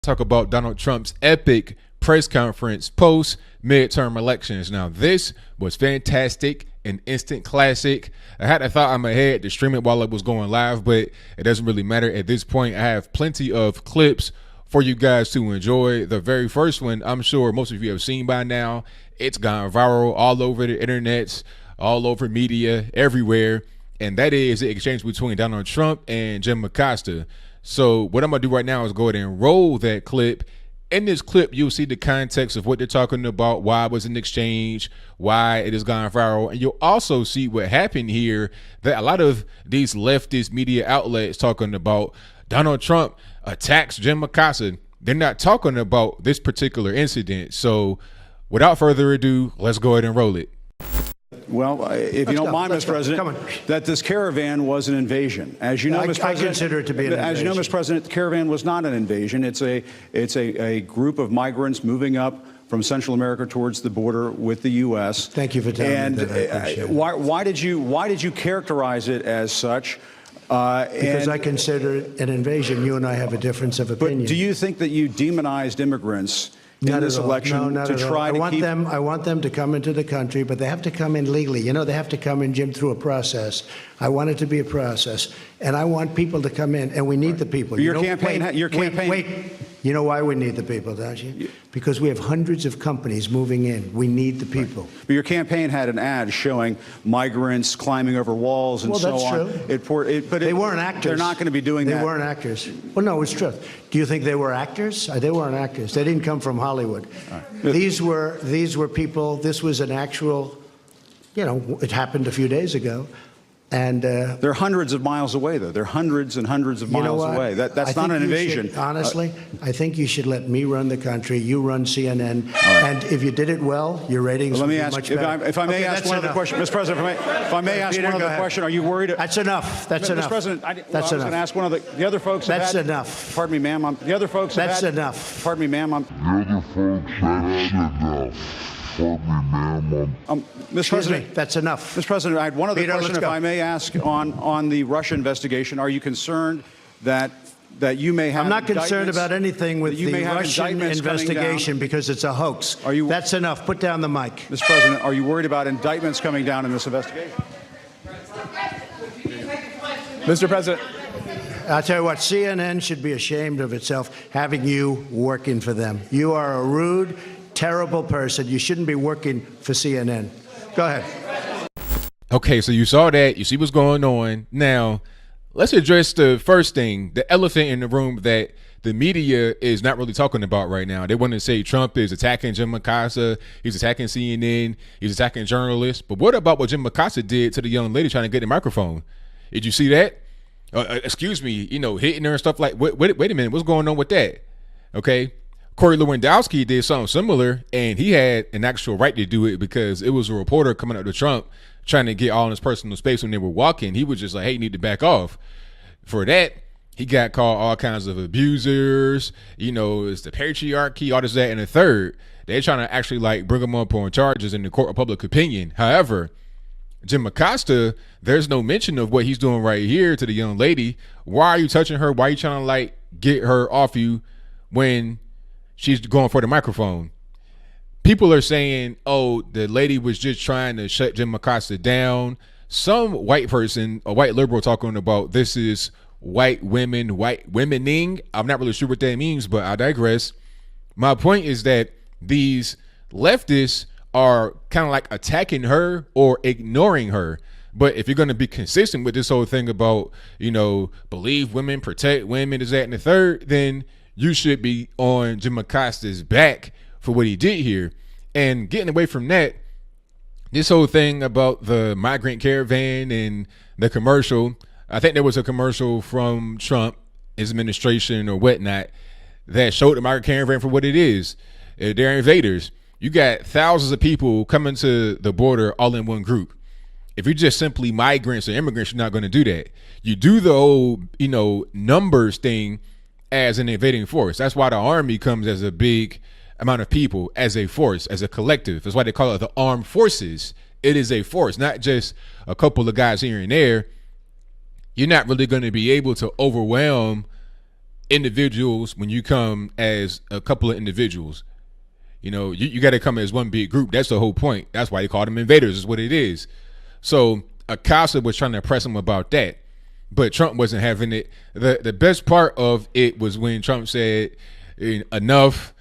talk about Donald Trump's epic press conference post midterm elections. Now, this was fantastic, an instant classic. I had a thought in my head to stream it while it was going live, but it doesn't really matter at this point. I have plenty of clips for you guys to enjoy. The very first one, I'm sure most of you have seen by now. It's gone viral all over the internets, all over media, everywhere. And that is the exchange between Donald Trump and Jim Acosta. So what I'm going to do right now is go ahead and roll that clip. In this clip, you'll see the context of what they're talking about, why it was an exchange, why it has gone viral. And you'll also see what happened here, that a lot of these leftist media outlets talking about Donald Trump attacks Jim Acosta. They're not talking about this particular incident. So without further ado, let's go ahead and roll it. Well, if you don't mind, Mr. President, that this caravan was an invasion. As you know, Mr. President, I consider it to be an invasion. As you know, Mr. President, the caravan was not an invasion. It's a group of migrants moving up from Central America towards the border with the U.S. Thank you for telling me that. Why did you characterize it as such? Because I consider it an invasion. You and I have a difference of opinion. But do you think that you demonized immigrants in this election to try to keep... I want them to come into the country, but they have to come in legally. You know, they have to come in, Jim, through a process. I want it to be a process, and I want people to come in, and we need the people. Your campaign... Wait. You know why we need the people, don't you? Because we have hundreds of companies moving in. We need the people. Right. But your campaign had an ad showing migrants climbing over walls and so on. Well, that's true. But they weren't actors. They're not going to be doing that. They weren't actors. Well, no, it's true. Do you think they were actors? They weren't actors. They didn't come from Hollywood. Right. These were people. This was an actual, you know, it happened a few days ago. And they're hundreds of miles away, though. They're hundreds and hundreds of miles away. That's not an invasion. Honestly, I think you should let me run the country. You run CNN. Right. And if you did it well, your ratings would be much better. If I may ask one other question, Mr. President, if I may ask one other question, are you worried? That's enough. That's enough. Mr. President, I was going to ask one of the other folks. That's enough. Pardon me, ma'am. The other folks. That's enough. Pardon me, ma'am. The other folks. That's enough. Mr. President, that's enough. Mr. President, I had one other question, if I may ask, on the Russia investigation. Are you concerned that you may have... I'm not concerned about anything with the Russian investigation because it's a hoax. That's enough. Put down the mic. Mr. President, are you worried about indictments coming down in this investigation? Mr. President. I'll tell you what, CNN should be ashamed of itself having you working for them. You are a rude, terrible person. You shouldn't be working for CNN. Go ahead. Okay, so you saw that. You see what's going on. Now, let's address the first thing, the elephant in the room that the media is not really talking about right now. They want to say Trump is attacking Jim Acosta. He's attacking CNN. He's attacking journalists. But what about what Jim Acosta did to the young lady trying to get the microphone? Did you see that? Excuse me, you know, hitting her and stuff like, wait a minute, what's going on with that? Okay. Corey Lewandowski did something similar, and he had an actual right to do it because it was a reporter coming up to Trump trying to get all in his personal space when they were walking. He was just like, hey, you need to back off. For that, he got called all kinds of abusers. You know, it's the patriarchy, all this, that, and the third. They're trying to actually like bring him up on charges in the court of public opinion. However, Jim Acosta, there's no mention of what he's doing right here to the young lady. Why are you touching her? Why are you trying to like get her off you when she's going for the microphone? People are saying, oh, the lady was just trying to shut Jim Acosta down. Some white person, a white liberal, talking about this is white womening. I'm not really sure what that means, but I digress. My point is that these leftists are kind of like attacking her or ignoring her. But if you're going to be consistent with this whole thing about, you know, believe women, protect women, is that and the third, then you should be on Jim Acosta's back for what he did here. And getting away from that, this whole thing about the migrant caravan and the commercial, I think there was a commercial from Trump, his administration or whatnot, that showed the migrant caravan for what it is. They're invaders. You got thousands of people coming to the border all in one group. If you're just simply migrants or immigrants, you're not going to do that. You do the whole, you know, numbers thing as an invading force. That's why the army comes as a big amount of people, as a force, as a collective. That's why they call it the armed forces. It is a force, not just a couple of guys here and there. You're not really going to be able to overwhelm individuals when you come as a couple of individuals. You know, you got to come as one big group. That's the whole point. That's why they call them invaders, is what it is. So Acosta was trying to press him about that, but Trump wasn't having it. The best part of it was when Trump said, enough,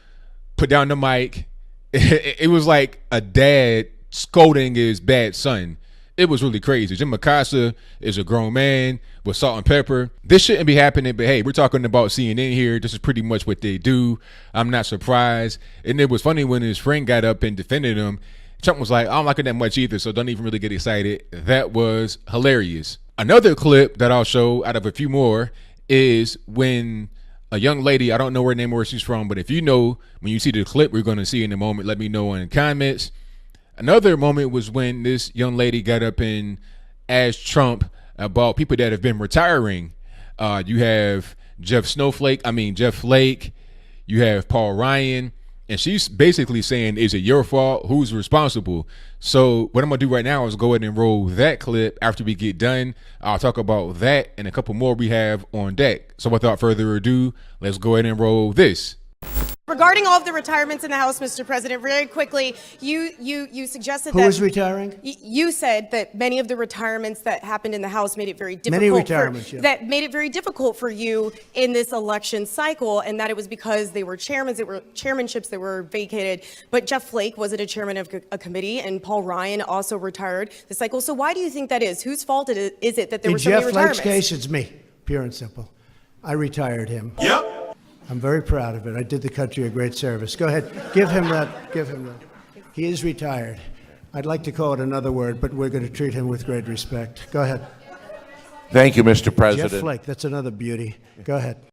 put down the mic. It was like a dad scolding his bad son. It was really crazy. Jim Acosta is a grown man with salt and pepper. This shouldn't be happening, but hey, we're talking about CNN here. This is pretty much what they do. I'm not surprised. And it was funny when his friend got up and defended him. Trump was like, I don't like it that much either, so don't even really get excited. That was hilarious. Another clip that I'll show out of a few more is when a young lady, I don't know her name or where she's from, but if you know, when you see the clip we're going to see in a moment, let me know in the comments. Another moment was when this young lady got up and asked Trump about people that have been retiring. You have Jeff Flake. You have Paul Ryan. And she's basically saying, is it your fault? Who's responsible? So what I'm going to do right now is go ahead and roll that clip. After we get done, I'll talk about that and a couple more we have on deck. So without further ado, let's go ahead and roll this. Regarding all of the retirements in the House, Mr. President, very quickly, you suggested Who that— is retiring? You said that many of the retirements that happened in the House made it very difficult. Many retirements, yeah. That made it very difficult for you in this election cycle, and that it was because they were chairmanships that were vacated. But Jeff Flake wasn't a chairman of a committee, and Paul Ryan also retired the cycle. So why do you think that is? Whose fault is it that there were so many retirements? In Jeff Flake's case, it's me, pure and simple. I retired him. Yep. I'm very proud of it. I did the country a great service. Go ahead. Give him that. Give him that. He is retired. I'd like to call it another word, but we're going to treat him with great respect. Go ahead. Thank you, Mr. President. Jeff Flake, that's another beauty. Go ahead.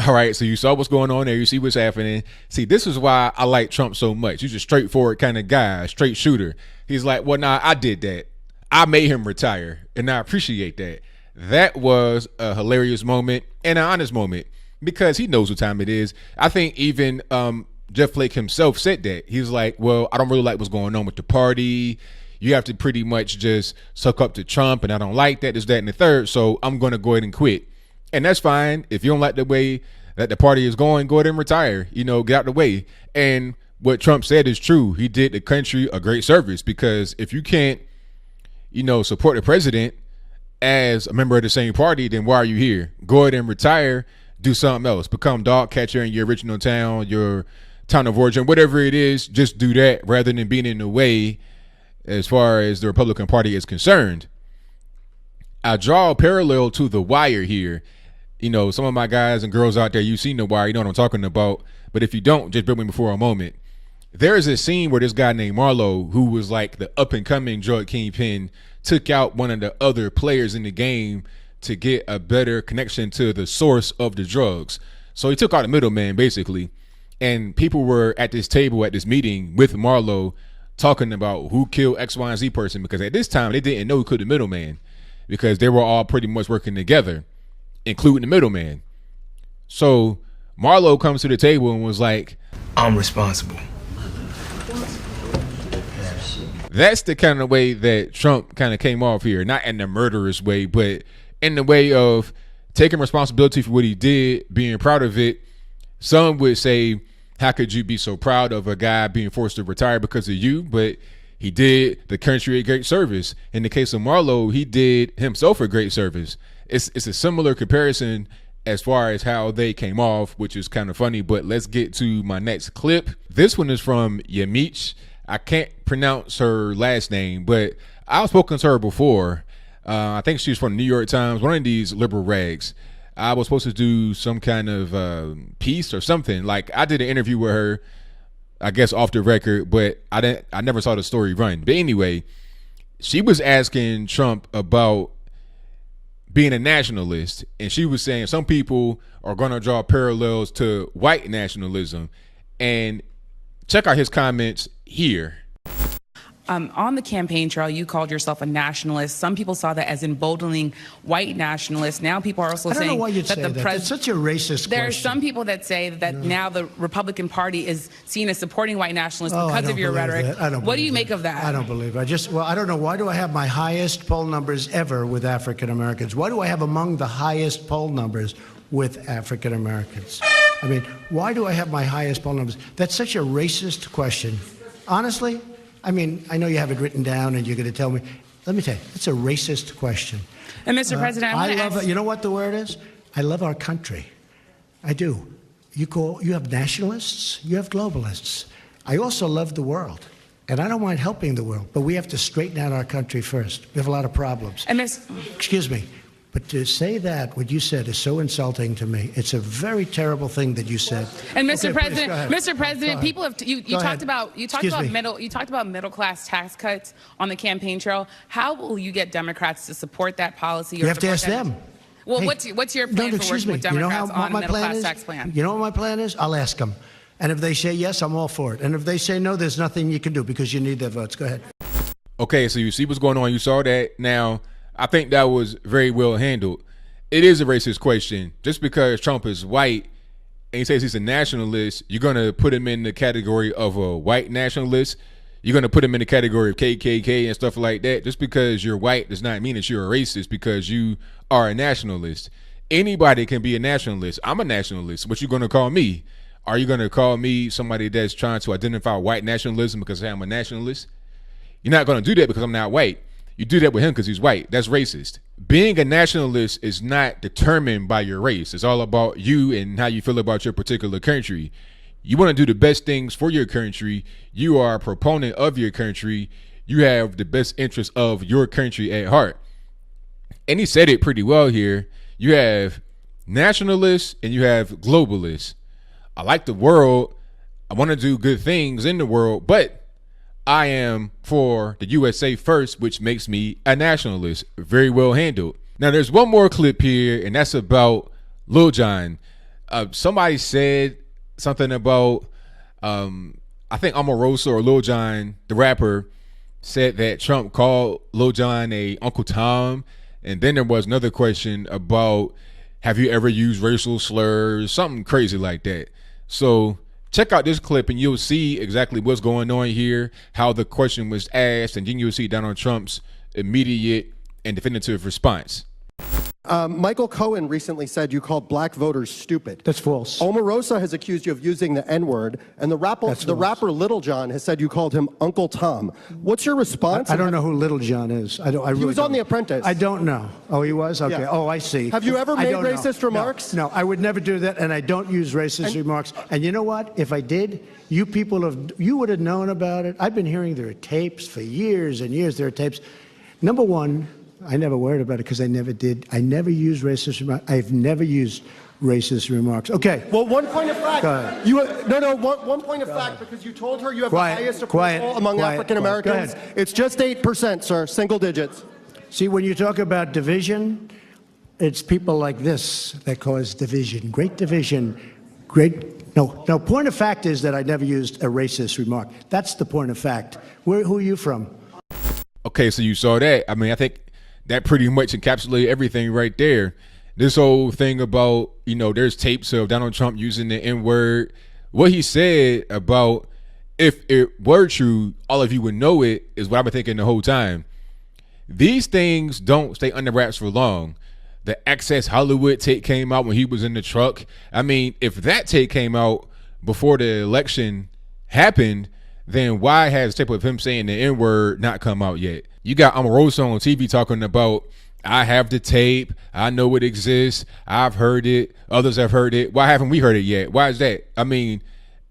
All right, so you saw what's going on there. You see what's happening. See, this is why I like Trump so much. He's a straightforward kind of guy, straight shooter. He's like, well, nah, I did that. I made him retire, and I appreciate that. That was a hilarious moment and an honest moment, because he knows what time it is. I think even Jeff Flake himself said that. He's like, well, I don't really like what's going on with the party. You have to pretty much just suck up to Trump, and I don't like that, this, that, and the third, so I'm going to go ahead and quit. And that's fine. If you don't like the way that the party is going, go ahead and retire. You know, get out the way. And what Trump said is true. He did the country a great service, because if you can't, you know, support the president as a member of the same party, then why are you here? Go ahead and retire. Do something else. Become dog catcher in your original town, your town of origin, whatever it is. Just do that rather than being in the way as far as the Republican Party is concerned. I draw a parallel to The Wire here. You know, some of my guys and girls out there, you've seen The Wire, you know what I'm talking about. But if you don't, just bear with me for a moment. There is a scene where this guy named Marlo, who was like the up-and-coming drug kingpin, took out one of the other players in the game to get a better connection to the source of the drugs. So he took out a middleman, basically. And people were at this table at this meeting with Marlo talking about who killed X, Y, and Z person, because at this time they didn't know who killed the middleman, because they were all pretty much working together, including the middleman. So Marlo comes to the table and was like, I'm responsible. That's the kind of way that Trump kind of came off here, not in the murderous way, but in the way of taking responsibility for what he did, being proud of it. Some would say, how could you be so proud of a guy being forced to retire because of you? But he did the country a great service. In the case of Marlo, he did himself a great service. It's a similar comparison as far as how they came off, which is kind of funny. But let's get to my next clip. This one is from Yamich. I can't pronounce her last name, but I've spoken to her before. I think she's from the New York Times, one of these liberal rags. I was supposed to do some kind of piece or something. Like, I did an interview with her, I guess off the record, but I never saw the story run. But anyway, she was asking Trump about being a nationalist, and she was saying some people are going to draw parallels to white nationalism. And check out his comments here. On the campaign trail, you called yourself a nationalist. Some people saw that as emboldening white nationalists. Now people are also saying I don't know why you'd that say the that. president. It's such a racist There question. are some people that say that now the Republican Party is seen as supporting white nationalists because of your rhetoric. What do you make of that? I don't believe it. I don't know. Why do I have my highest poll numbers ever with African Americans? Why do I have among the highest poll numbers with African Americans. I mean, why do I have my highest poll numbers? That's such a racist question. Honestly, I mean, I know you have it written down and you're going to tell me. Let me tell you, it's a racist question. And Mr. President, I love it. You know what the word is? I love our country. I do. You have nationalists, you have globalists. I also love the world. And I don't mind helping the world, but we have to straighten out our country first. We have a lot of problems. And Excuse me, but to say that, what you said is so insulting to me. It's a very terrible thing that you said. And Mr. Okay, President, please, Mr. President, people have you talked about middle class tax cuts on the campaign trail. How will you get Democrats to support that policy? You have to ask them. Well, Hey, what's your plan for working with Democrats on a middle class tax plan? You know what my plan is? I'll ask them. And if they say yes, I'm all for it. And if they say no, there's nothing you can do because you need their votes. Go ahead. Okay, so you see what's going on. You saw that. Now, I think that was very well handled. It is a racist question. Just because Trump is white and he says he's a nationalist, you're going to put him in the category of a white nationalist. You're going to put him in the category of KKK and stuff like that. Just because you're white does not mean that you're a racist because you are a nationalist. Anybody can be a nationalist. I'm a nationalist. What you going to call me? Are you going to call me somebody that's trying to identify white nationalism because I'm a nationalist? You're not going to do that because I'm not white. You do that with him because he's white. That's racist. Being a nationalist is not determined by your race. It's all about you and how you feel about your particular country. You want to do the best things for your country. You are a proponent of your country. You have the best interest of your country at heart. And he said it pretty well here. You have nationalists and you have globalists. I like the world. I want to do good things in the world, but I am for the USA first, which makes me a nationalist. Very well handled. Now, there's one more clip here, and that's about Lil Jon. Somebody said something about, I think Omarosa or Lil Jon, the rapper, said that Trump called Lil Jon a Uncle Tom. And then there was another question about, have you ever used racial slurs? Something crazy like that. So check out this clip and you'll see exactly what's going on here, how the question was asked, and then you'll see Donald Trump's immediate and definitive response. Michael Cohen recently said you called black voters stupid. That's false. Omarosa has accused you of using the N-word, and the rapper Little John has said you called him Uncle Tom. What's your response? I don't know who Little John is. I really he was on don't. The Apprentice. I don't know. Oh, he was? Okay. Yeah. Oh, I see. Have you ever made racist remarks? No, I would never do that, and I don't use racist remarks. And you know what? If I did, you would have known about it. I've been hearing there are tapes for years and years. There are tapes. Number one, I never worried about it because I never did. I never used racist remarks. I've never used racist remarks. Okay. Well, one point of fact. Go ahead. One point of fact, because you told her you have the highest approval among African Americans. It's just 8%, sir, single digits. See, when you talk about division, it's people like this that cause division. Great division. No, point of fact is that I never used a racist remark. That's the point of fact. Who are you from? Okay, so you saw that. I mean, I think that pretty much encapsulated everything right there. This whole thing about, there's tapes of Donald Trump using the N-word. What he said about, if it were true, all of you would know it, is what I've been thinking the whole time. These things don't stay under wraps for long. The Access Hollywood tape came out when he was in the truck. I mean, if that tape came out before the election happened, then why has the tape of him saying the N-word not come out yet? You got Omarosa on TV talking about, I have the tape, I know it exists, I've heard it, others have heard it. Why haven't we heard it yet? Why is that? I mean,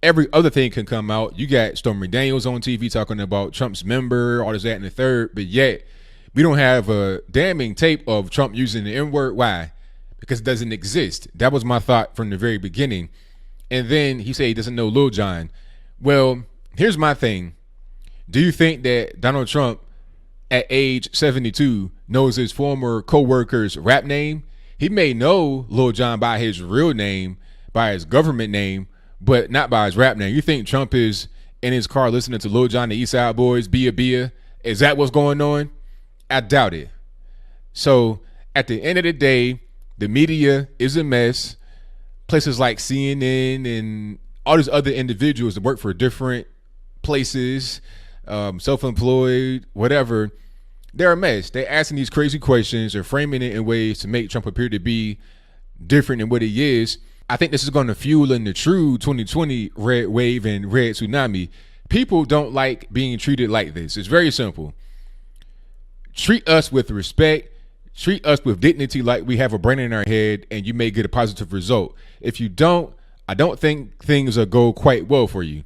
every other thing can come out. You got Stormy Daniels on TV talking about Trump's member, all this, that, and the third, but yet we don't have a damning tape of Trump using the N-word. Why? Because it doesn't exist. That was my thought from the very beginning. And then he said he doesn't know Lil Jon. Well, here's my thing. Do you think that Donald Trump at age 72 knows his former co-worker's rap name? He may know Lil Jon by his real name, by his government name, but not by his rap name. You think Trump is in his car listening to Lil Jon, the East Side Boys, Bia? Is that what's going on? I doubt it. So at the end of the day, the media is a mess. Places like CNN and all these other individuals that work for different places, self-employed, whatever, they're a mess. They're asking these crazy questions. They're framing it in ways to make Trump appear to be different than what he is. I think this is going to fuel in the true 2020 red wave and red tsunami. People don't like being treated like this. It's very simple. Treat us with respect. Treat us with dignity like we have a brain in our head, and you may get a positive result. If you don't, I don't think things will go quite well for you.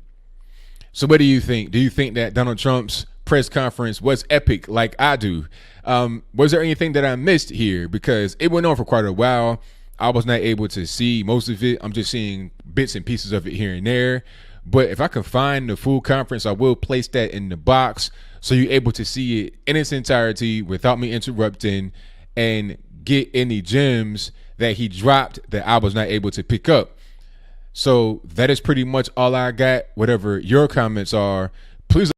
So what do you think? Do you think that Donald Trump's press conference was epic like I do? Was there anything that I missed here? Because it went on for quite a while. I was not able to see most of it. I'm just seeing bits and pieces of it here and there. But if I can find the full conference, I will place that in the box so you're able to see it in its entirety without me interrupting and get any gems that he dropped that I was not able to pick up. So that is pretty much all I got. Whatever your comments are, please